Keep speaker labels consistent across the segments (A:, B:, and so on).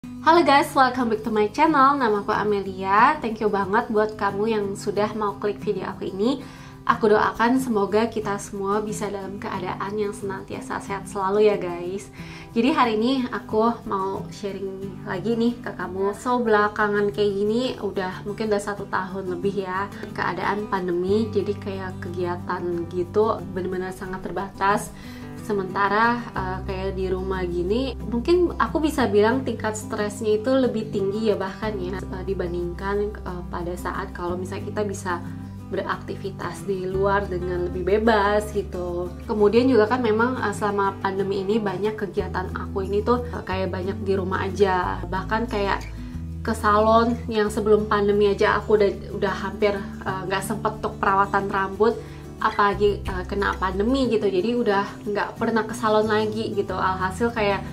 A: Halo guys, welcome back to my channel. Nama aku Amelia. Thank you banget buat kamu yang sudah mau klik video aku ini. Aku doakan semoga kita semua bisa dalam keadaan yang senantiasa sehat selalu ya guys. Jadi hari ini aku mau sharing lagi nih ke kamu. So belakangan kayak gini mungkin udah 1 tahun lebih ya keadaan pandemi. Jadi kayak kegiatan gitu benar-benar sangat terbatas. Sementara kayak di rumah gini, mungkin aku bisa bilang tingkat stresnya itu lebih tinggi ya bahkan ya dibandingkan pada saat kalau misalnya kita bisa beraktivitas di luar dengan lebih bebas gitu. Kemudian juga kan memang selama pandemi ini banyak kegiatan aku ini tuh kayak banyak di rumah aja. Bahkan kayak ke salon yang sebelum pandemi aja aku udah hampir nggak sempet untuk perawatan rambut, apalagi kena pandemi gitu. Jadi udah nggak pernah ke salon lagi gitu. Alhasil kayak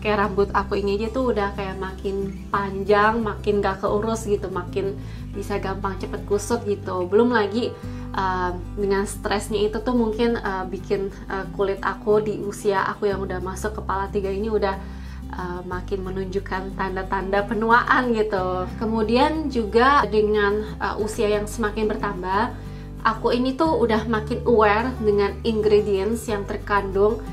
A: rambut aku ini aja tuh udah kayak makin panjang, makin gak keurus gitu, makin bisa gampang cepet kusut gitu. Belum lagi dengan stresnya itu tuh mungkin bikin kulit aku di usia aku yang udah masuk kepala 3 ini udah makin menunjukkan tanda-tanda penuaan gitu. Kemudian juga dengan usia yang semakin bertambah, aku ini tuh udah makin aware dengan ingredients yang terkandung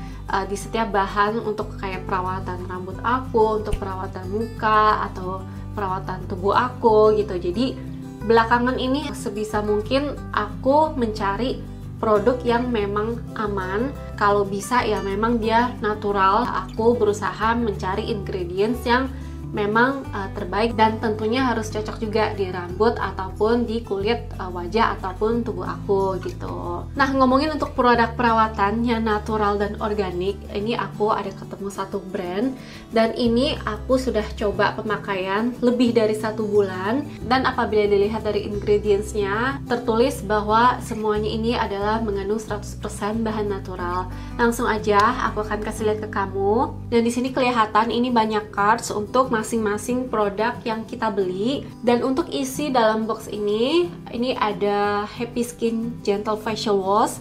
A: di setiap bahan untuk kayak perawatan rambut aku, untuk perawatan muka atau perawatan tubuh aku gitu. Jadi belakangan ini sebisa mungkin aku mencari produk yang memang aman. Kalau bisa ya memang dia natural. Aku berusaha mencari ingredients yang memang terbaik dan tentunya harus cocok juga di rambut ataupun di kulit wajah ataupun tubuh aku gitu. Nah, ngomongin untuk produk perawatan yang natural dan organik, ini aku ada ketemu satu brand dan ini aku sudah coba pemakaian lebih dari 1 bulan, dan apabila dilihat dari ingredientsnya tertulis bahwa semuanya ini adalah mengandung 100% bahan natural. Langsung aja aku akan kasih lihat ke kamu, dan di sini kelihatan ini banyak cards untuk masing-masing produk yang kita beli. Dan untuk isi dalam box ini ada Happy Skin Gentle Facial Wash,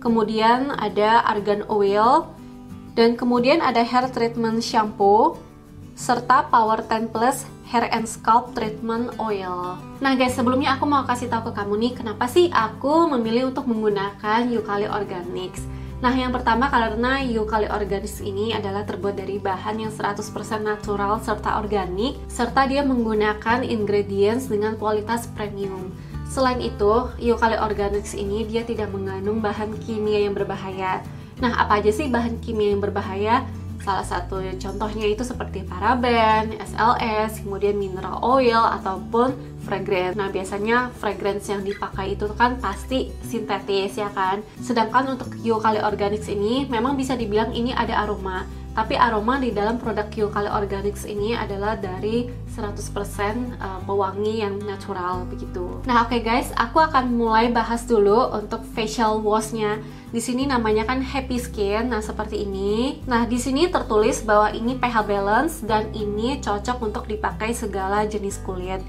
A: kemudian ada Argan Oil, dan kemudian ada Hair Treatment Shampoo, serta Power 10 Plus Hair and Scalp Treatment Oil. Nah guys, sebelumnya aku mau kasih tahu ke kamu nih kenapa sih aku memilih untuk menggunakan Eucalypt Organics. Nah, yang pertama karena Eucalypt Organics ini adalah terbuat dari bahan yang 100% natural serta organik, serta dia menggunakan ingredients dengan kualitas premium. Selain itu, Eucalypt Organics ini dia tidak mengandung bahan kimia yang berbahaya. Nah, apa aja sih bahan kimia yang berbahaya? Salah satu contohnya itu seperti paraben, SLS, kemudian mineral oil, ataupun fragrance. Nah, biasanya fragrance yang dipakai itu kan pasti sintetis ya kan. Sedangkan untuk Eucalypt Organics ini memang bisa dibilang ini ada aroma. Tapi aroma di dalam produk Eucalypt Organics ini adalah dari 100% pewangi yang natural begitu. Nah, oke guys, aku akan mulai bahas dulu untuk facial wash-nya. Di sini namanya kan Happy Skin. Nah, seperti ini. Nah, di sini tertulis bahwa ini pH balance dan ini cocok untuk dipakai segala jenis kulit.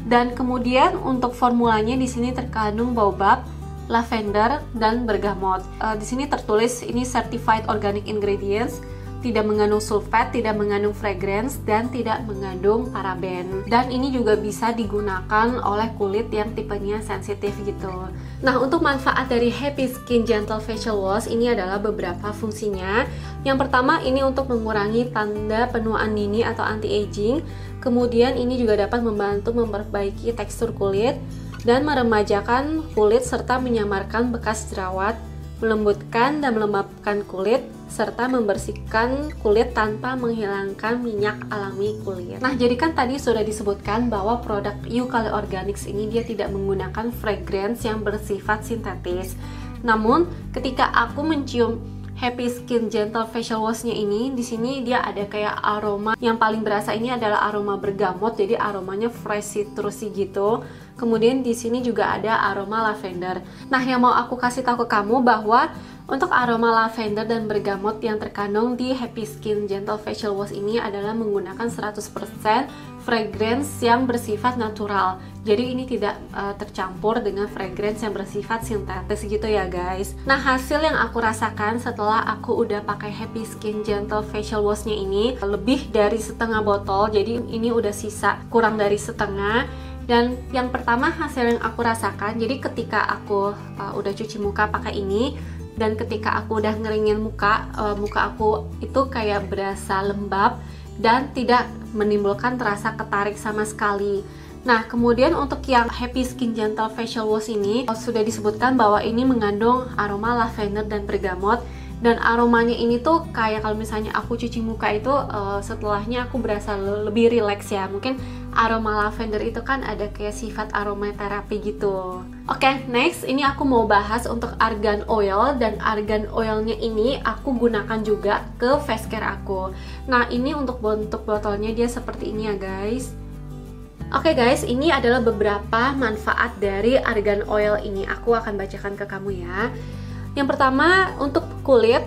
A: Dan kemudian untuk formulanya di sini terkandung baobab, lavender, dan bergamot. Di sini tertulis ini certified organic ingredients, tidak mengandung sulfat, tidak mengandung fragrance, dan tidak mengandung paraben. Dan ini juga bisa digunakan oleh kulit yang tipenya sensitif gitu. Nah, untuk manfaat dari Happy Skin Gentle Facial Wash ini adalah beberapa fungsinya. Yang pertama, ini untuk mengurangi tanda penuaan dini atau anti-aging. Kemudian ini juga dapat membantu memperbaiki tekstur kulit dan meremajakan kulit serta menyamarkan bekas jerawat, melembutkan dan melembabkan kulit, serta membersihkan kulit tanpa menghilangkan minyak alami kulit. Nah, jadi kan tadi sudah disebutkan bahwa produk Eucalypt Organics ini dia tidak menggunakan fragrance yang bersifat sintetis. Namun, ketika aku mencium Happy Skin Gentle Facial Wash-nya ini, di sini dia ada kayak aroma yang paling berasa ini adalah aroma bergamot, jadi aromanya fresh citrusy gitu. Kemudian di sini juga ada aroma lavender. Nah, yang mau aku kasih tahu ke kamu bahwa Untuk aroma lavender dan bergamot yang terkandung di Happy Skin Gentle Facial Wash ini adalah menggunakan 100% fragrance yang bersifat natural. Jadi ini tidak tercampur dengan fragrance yang bersifat sintetis gitu ya guys. Nah, hasil yang aku rasakan setelah aku udah pakai Happy Skin Gentle Facial Wash-nya ini lebih dari setengah botol. Jadi ini udah sisa kurang dari setengah. Dan yang pertama hasil yang aku rasakan, jadi ketika aku udah cuci muka pakai ini, dan ketika aku udah ngeringin muka, muka aku itu kayak berasa lembab dan tidak menimbulkan terasa ketarik sama sekali. Nah, kemudian untuk yang Happy Skin Gentle Facial Wash ini sudah disebutkan bahwa ini mengandung aroma lavender dan bergamot. Dan aromanya ini tuh kayak kalau misalnya aku cuci muka itu setelahnya aku berasa lebih rileks ya. Mungkin aroma lavender itu kan ada kayak sifat aromaterapi gitu. Oke, next ini aku mau bahas untuk argan oil. Dan argan oilnya ini aku gunakan juga ke face care aku. Nah, ini untuk bentuk botolnya dia seperti ini ya guys. Oke guys, ini adalah beberapa manfaat dari argan oil ini. Aku akan bacakan ke kamu ya. Yang pertama, untuk kulit,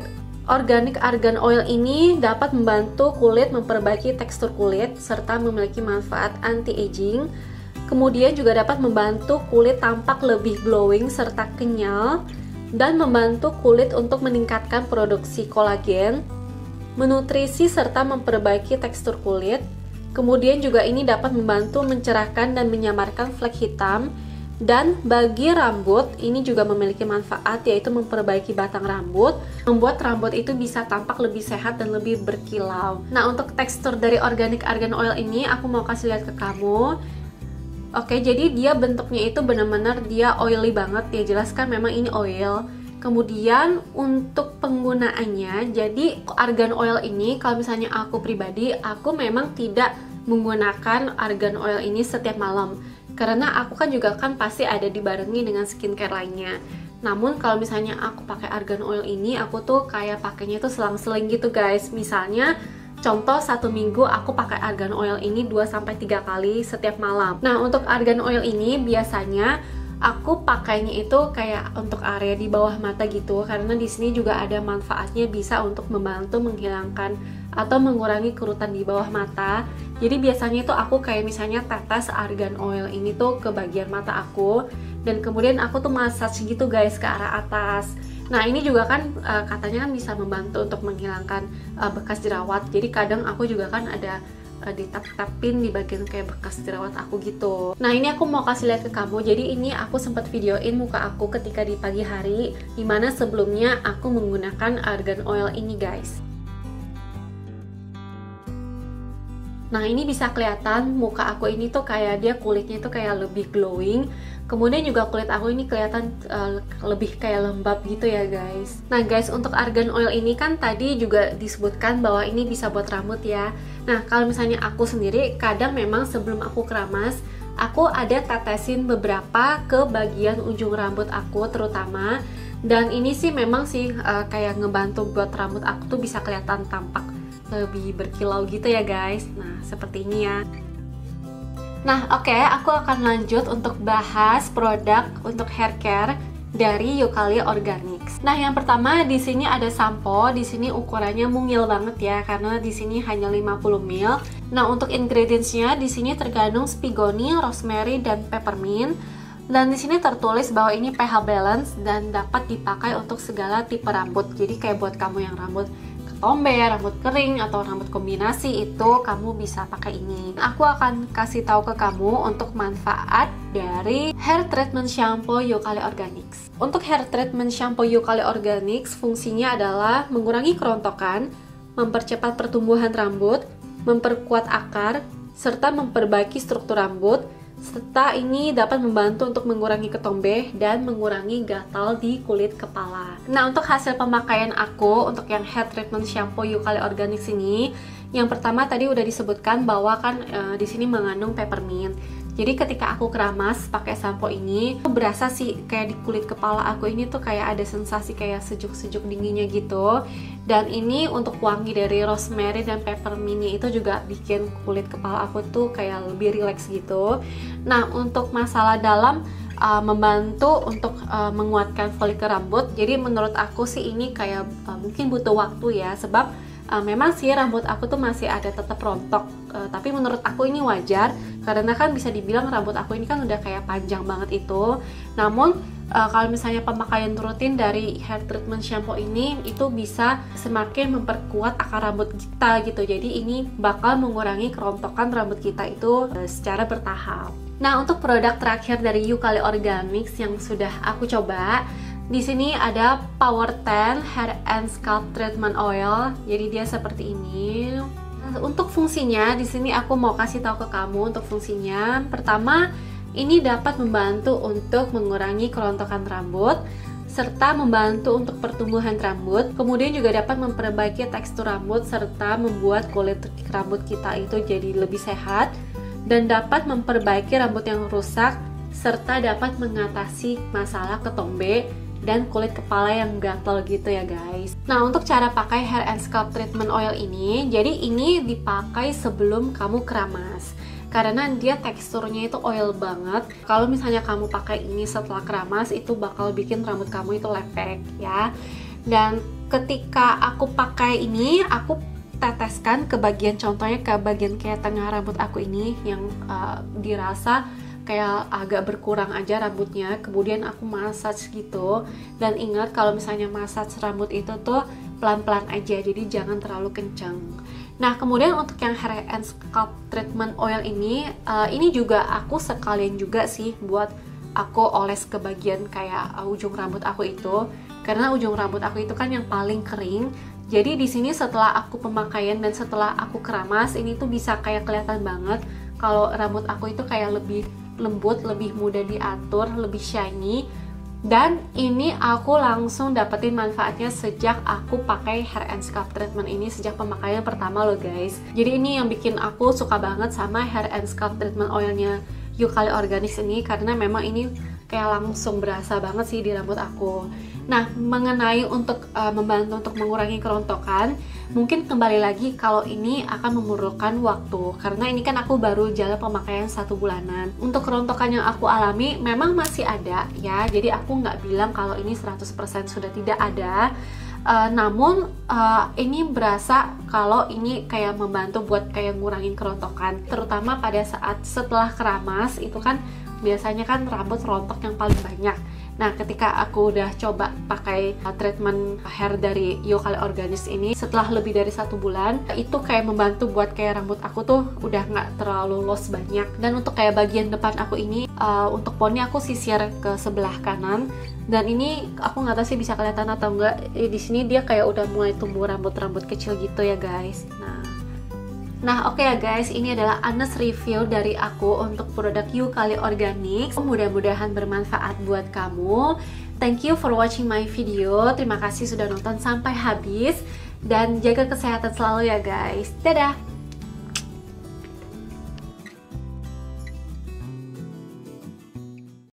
A: organic argan oil ini dapat membantu kulit memperbaiki tekstur kulit serta memiliki manfaat anti-aging. Kemudian juga dapat membantu kulit tampak lebih glowing serta kenyal dan membantu kulit untuk meningkatkan produksi kolagen, menutrisi serta memperbaiki tekstur kulit. Kemudian juga ini dapat membantu mencerahkan dan menyamarkan flek hitam. Dan bagi rambut, ini juga memiliki manfaat yaitu memperbaiki batang rambut, membuat rambut itu bisa tampak lebih sehat dan lebih berkilau. Nah, untuk tekstur dari organic argan oil ini aku mau kasih lihat ke kamu. Oke, jadi dia bentuknya itu benar-benar dia oily banget ya, jelaskan memang ini oil. Kemudian untuk penggunaannya, jadi argan oil ini kalau misalnya aku pribadi, aku memang tidak menggunakan argan oil ini setiap malam. Karena aku kan juga kan pasti ada dibarengi dengan skincare lainnya. Namun kalau misalnya aku pakai argan oil ini, aku tuh kayak pakainya tuh selang-seling gitu guys. Misalnya contoh 1 minggu aku pakai argan oil ini 2-3 kali setiap malam. Nah, untuk argan oil ini biasanya aku pakainya itu kayak untuk area di bawah mata gitu, karena di sini juga ada manfaatnya, bisa untuk membantu menghilangkan atau mengurangi kerutan di bawah mata. Jadi biasanya itu aku kayak misalnya tetes argan oil ini tuh ke bagian mata aku, dan kemudian aku tuh massage gitu guys ke arah atas. Nah, ini juga kan katanya kan bisa membantu untuk menghilangkan bekas jerawat. Jadi kadang aku juga kan ada ditap-tapin di bagian kayak bekas jerawat aku gitu. Nah, ini aku mau kasih lihat ke kamu. Jadi ini aku sempat videoin muka aku ketika di pagi hari, dimana sebelumnya aku menggunakan argan oil ini guys. Nah, ini bisa kelihatan muka aku ini tuh kayak dia kulitnya tuh kayak lebih glowing. Kemudian juga kulit aku ini kelihatan lebih kayak lembab gitu ya guys. Nah guys, untuk argan oil ini kan tadi juga disebutkan bahwa ini bisa buat rambut ya. Nah, kalau misalnya aku sendiri kadang memang sebelum aku keramas, aku ada tetesin beberapa ke bagian ujung rambut aku terutama. Dan ini sih memang sih kayak ngebantu buat rambut aku tuh bisa kelihatan tampak lebih berkilau gitu ya guys. Nah, seperti ini ya. Nah, oke, aku akan lanjut untuk bahas produk untuk hair care dari Eucalyptus Organics. Nah, yang pertama di sini ada sampo. Di sini ukurannya mungil banget ya, karena di sini hanya 50 ml. Nah, untuk ingredientsnya di sini terkandung spigoni, rosemary, dan peppermint. Dan di sini tertulis bahwa ini pH balance dan dapat dipakai untuk segala tipe rambut. Jadi kayak buat kamu yang rambut ketombe, rambut kering, atau rambut kombinasi, itu kamu bisa pakai ini. Aku akan kasih tahu ke kamu untuk manfaat dari hair treatment shampoo Eucalyptus Organics. Untuk hair treatment shampoo Eucalyptus Organics, fungsinya adalah mengurangi kerontokan, mempercepat pertumbuhan rambut, memperkuat akar, serta memperbaiki struktur rambut, serta ini dapat membantu untuk mengurangi ketombe dan mengurangi gatal di kulit kepala. Nah, untuk hasil pemakaian aku untuk yang hair treatment shampoo Eucalyptus Organics ini, yang pertama tadi udah disebutkan bahwa kan di sini mengandung peppermint. Jadi ketika aku keramas pakai sampo ini, aku berasa sih kayak di kulit kepala aku ini tuh kayak ada sensasi kayak sejuk-sejuk dinginnya gitu. Dan ini untuk wangi dari rosemary dan peppermintnya itu juga bikin kulit kepala aku tuh kayak lebih rileks gitu. Nah, untuk masalah dalam, membantu untuk menguatkan folikel rambut. Jadi menurut aku sih ini kayak mungkin butuh waktu ya, sebab memang sih rambut aku tuh masih ada tetap rontok, tapi menurut aku ini wajar karena kan bisa dibilang rambut aku ini kan udah kayak panjang banget itu. Namun kalau misalnya pemakaian rutin dari hair treatment shampoo ini itu bisa semakin memperkuat akar rambut kita gitu. Jadi ini bakal mengurangi kerontokan rambut kita itu secara bertahap. Nah, untuk produk terakhir dari Eucalypt Organics yang sudah aku coba, di sini ada Power 10 Hair and Scalp Treatment Oil. Jadi dia seperti ini. Untuk fungsinya, di sini aku mau kasih tahu ke kamu untuk fungsinya. Pertama, ini dapat membantu untuk mengurangi kerontokan rambut serta membantu untuk pertumbuhan rambut. Kemudian juga dapat memperbaiki tekstur rambut serta membuat kulit rambut kita itu jadi lebih sehat, dan dapat memperbaiki rambut yang rusak serta dapat mengatasi masalah ketombe dan kulit kepala yang gatal gitu ya guys. Nah, untuk cara pakai hair and scalp treatment oil ini, jadi ini dipakai sebelum kamu keramas karena dia teksturnya itu oil banget. Kalau misalnya kamu pakai ini setelah keramas, itu bakal bikin rambut kamu itu lepek ya. Dan ketika aku pakai ini, aku teteskan ke bagian, contohnya ke bagian kayak tengah rambut aku ini yang dirasa kayak agak berkurang aja rambutnya. Kemudian aku massage gitu, dan ingat kalau misalnya massage rambut itu tuh pelan-pelan aja, jadi jangan terlalu kencang. Nah, kemudian untuk yang hair and scalp treatment oil ini juga aku sekalian juga sih buat aku oles ke bagian kayak ujung rambut aku itu, karena ujung rambut aku itu kan yang paling kering. Jadi di sini setelah aku pemakaian dan setelah aku keramas, ini tuh bisa kayak kelihatan banget kalau rambut aku itu kayak lebih lembut, lebih mudah diatur, lebih shiny. Dan ini aku langsung dapetin manfaatnya sejak aku pakai hair and scalp treatment ini, sejak pemakaian pertama loh guys. Jadi ini yang bikin aku suka banget sama hair and scalp treatment oilnya Eucalypt Organics ini, karena memang ini kayak langsung berasa banget sih di rambut aku. Nah, mengenai untuk membantu untuk mengurangi kerontokan, mungkin kembali lagi kalau ini akan memerlukan waktu, karena ini kan aku baru jalan pemakaian 1 bulanan. Untuk kerontokan yang aku alami memang masih ada ya, jadi aku nggak bilang kalau ini 100% sudah tidak ada. Namun ini berasa kalau ini kayak membantu buat kayak ngurangin kerontokan, terutama pada saat setelah keramas itu kan biasanya kan rambut rontok yang paling banyak. Nah, ketika aku udah coba pakai treatment hair dari Eucalypt Organics ini setelah lebih dari 1 bulan, itu kayak membantu buat kayak rambut aku tuh udah nggak terlalu loss banyak. Dan untuk kayak bagian depan aku ini, untuk poni aku sisir ke sebelah kanan, dan ini aku nggak tahu sih bisa kelihatan atau enggak, di sini dia kayak udah mulai tumbuh rambut-rambut kecil gitu ya guys. Nah, oke ya guys, ini adalah honest review dari aku untuk produk Eucalypt Organics. Mudah-mudahan bermanfaat buat kamu. Thank you for watching my video. Terima kasih sudah nonton sampai habis, dan jaga kesehatan selalu ya guys. Dadah!